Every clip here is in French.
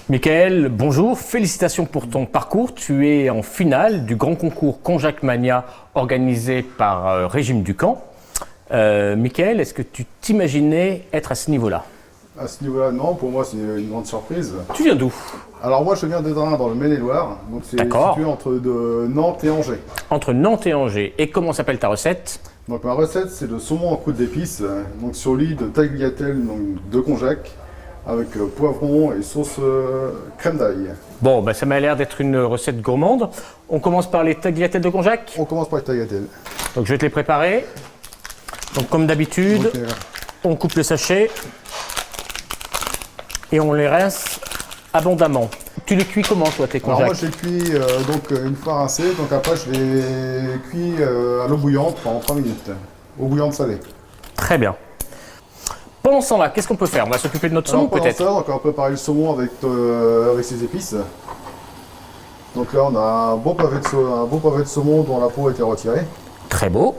Michael, bonjour, félicitations pour ton parcours. Tu es en finale du grand concours Konjac Mania organisé par Régime du Camp. Michael, est-ce que tu t'imaginais être à ce niveau-là? À ce niveau-là, non, pour moi c'est une grande surprise. Tu viens d'où? Alors moi je viens de Drin dans le Maine-et-Loire, donc c'est situé entre Nantes et Angers. Entre Nantes et Angers. Et comment s'appelle ta recette? Donc ma recette c'est le saumon en croûte d'épices, donc sur lit de tagliatelle donc de konjac, avec poivron et sauce crème d'ail. Bon, bah, ça m'a l'air d'être une recette gourmande. On commence par les tagliatelles de konjac. On commence par les tagliatelles. Donc je vais te les préparer. Donc comme d'habitude, on coupe le sachet et on les rince abondamment. Tu les cuis comment toi tes konjac? Alors moi je les cuis donc une fois rincés, donc après je les cuis à l'eau bouillante pendant 3 minutes. Eau bouillante salée. Très bien. Pendant ce temps-là, qu'est-ce qu'on peut faire? On va s'occuper de notre saumon peut-être. Donc on va préparer le saumon avec ses épices. Donc là on a un beau pavé de saumon dont la peau a été retirée. Très beau.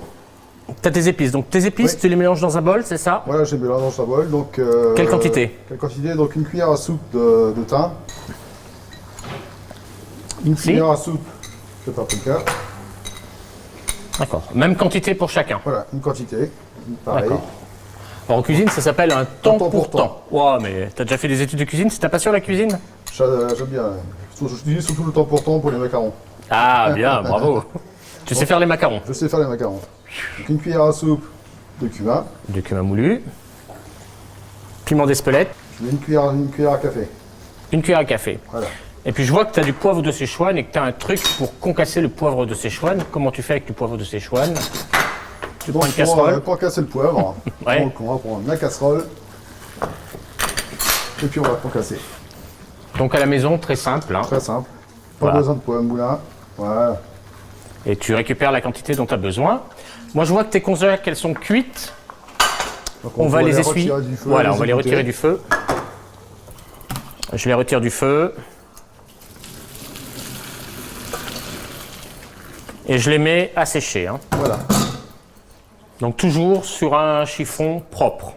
Tu as tes épices. Donc tes épices, Oui. tu les mélanges dans un bol, c'est ça? Voilà, j'ai mélangé dans un bol. Donc, Quelle quantité? Quelle quantité? Donc une cuillère à soupe de thym. Une cuillère à soupe de paprika. D'accord. Même quantité pour chacun. Voilà, une quantité. Pareil. D'accord. Alors, en cuisine, ça s'appelle un temps pour temps. Wow, mais t'as déjà fait des études de cuisine? C'est ta passion la cuisine? J'aime bien. Je dis surtout le temps pour les macarons. Ah, bien, bravo. Tu sais faire les macarons? Je sais faire les macarons. Donc une cuillère à soupe de cumin. Du cumin moulu. Piment d'Espelette. Je mets une cuillère à café. Une cuillère à café. Voilà. Et puis je vois que tu as du poivre de Sichuan et que tu as un truc pour concasser le poivre de Sichuan. Comment tu fais avec du poivre de Sichuan? Tu prends une casserole. Pour casser le poivre, Ouais. donc on va prendre la casserole. Et puis on va concasser. Donc à la maison, très simple. Hein. Très simple. Pas Voilà. besoin de poivre moulin. Voilà. Et tu récupères la quantité dont tu as besoin. Moi, je vois que tes konjac, elles sont cuites. Donc On va les essuyer. retirer du feu, Voilà, on va les égoutter. retirer du feu. Je les retire du feu. Et je les mets à sécher. Hein. Voilà. Donc toujours sur un chiffon propre.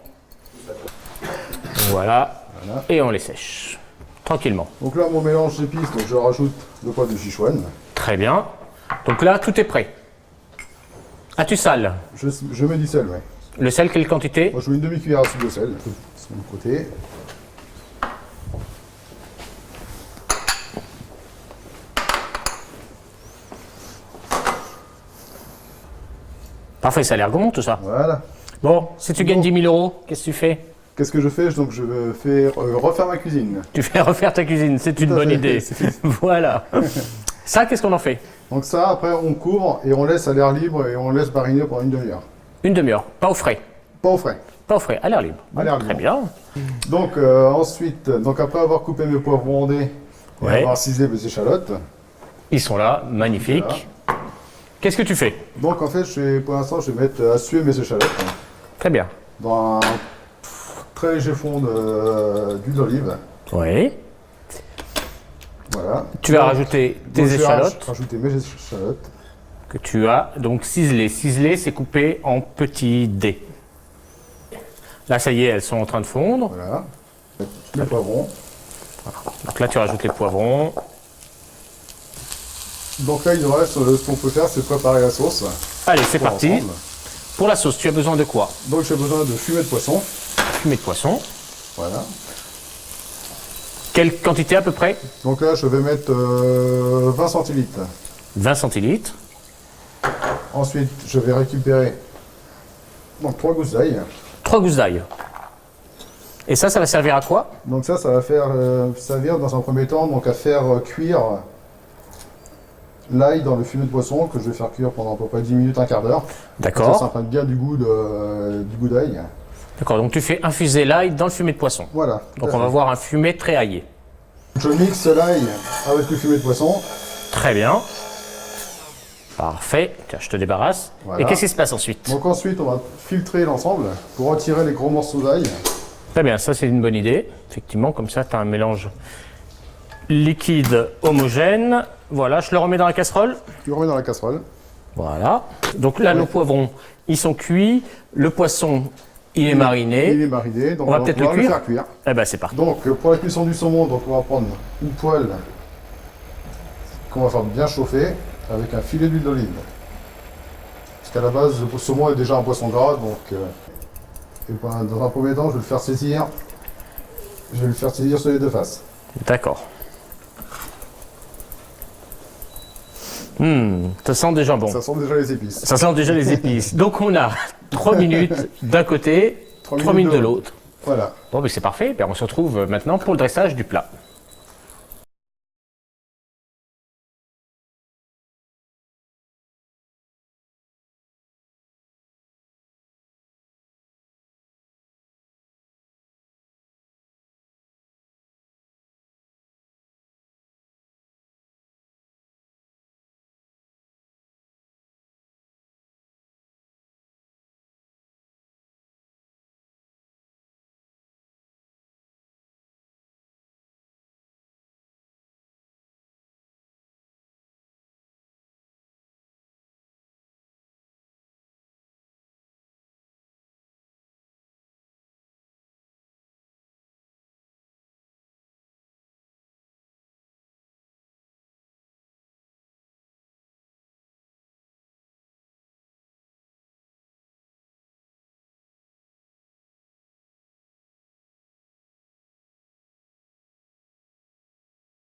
Voilà. Voilà. Et on les sèche. Tranquillement. Donc là, mon mélange d'épices, donc je rajoute le poivre de Sichuan. Très bien. Donc là, tout est prêt. As-tu sal? Je mets du sel, ouais. Le sel, quelle quantité? Moi, je mets une demi-cuillère à soupe de sel, sur mon côté. Parfait, ça a l'air gourmand tout ça. Voilà. Bon, si tu gagnes 10 000 euros, qu'est-ce que tu fais? Qu'est-ce que je fais? Donc je fais refaire ma cuisine. Tu fais refaire ta cuisine, c'est une à bonne fait. idée. Voilà. Ça, qu'est-ce qu'on en fait? Donc ça, après, on couvre et on laisse à l'air libre et on laisse mariner pendant une demi-heure. Une demi-heure, pas au frais. Pas au frais. Pas au frais, à l'air libre. À l'air Très libre. bien. Donc ensuite, donc après avoir coupé mes poivrons rondés et Ouais. avoir ciselé mes échalotes, Ils sont là, magnifiques. Qu'est-ce que tu fais? donc en fait, pour l'instant, je vais mettre à suer mes échalotes Très bien. dans un très léger fond d'huile d'olive. Oui. Voilà. Tu vas rajouter Donc, tes je vais échalotes rajouter mes échalotes. que tu as donc ciselées. Ciselées, c'est coupé en petits dés. Là, ça y est, elles sont en train de fondre. Voilà. Les poivrons. Donc là, tu rajoutes les poivrons. Donc là, il nous reste, ce qu'on peut faire, c'est préparer la sauce. Allez, c'est pour parti. ensemble. Pour la sauce, tu as besoin de quoi? Donc j'ai besoin de fumée de poisson. Fumée de poisson. Voilà. Quelle quantité à peu près? Donc là, je vais mettre 20 centilitres. 20 centilitres. Ensuite, je vais récupérer donc 3 gousses d'ail. 3 gousses d'ail. Et ça va servir à quoi? Donc ça va faire servir dans un premier temps donc à faire cuire l'ail dans le fumet de poisson que je vais faire cuire pendant à peu près 10 minutes, un quart d'heure. D'accord. Ça prend bien du goût d'ail. D'accord, donc tu fais infuser l'ail dans le fumet de poisson. Voilà. Donc on va voir un fumet très aillé. Je mixe l'ail avec le fumet de poisson. Très bien. Parfait. Tiens, je te débarrasse. Voilà. Et qu'est-ce qui se passe ensuite? Donc ensuite, on va filtrer l'ensemble pour retirer les gros morceaux d'ail. Très bien, ça c'est une bonne idée. Effectivement, comme ça, tu as un mélange liquide homogène. Voilà, je le remets dans la casserole. Tu le remets dans la casserole. Voilà. Donc là, nos poivrons, ils sont cuits. Le poisson, Il est Il mariné. est mariné, donc On va peut-être pouvoir le cuire. faire cuire. Eh ben c'est parti. Donc pour la cuisson du saumon, donc on va prendre une poêle qu'on va faire bien chauffer avec un filet d'huile d'olive. Parce qu'à la base, le saumon est déjà un poisson gras, donc et dans un premier temps, je vais le faire saisir. Je vais le faire saisir sur les deux faces. D'accord. Ça sent déjà bon. Ça sent déjà les épices. Ça sent déjà les épices. Donc on a 3 minutes d'un côté, 3 minutes de l'autre. Voilà. Bon, mais c'est parfait. Ben, on se retrouve maintenant pour le dressage du plat.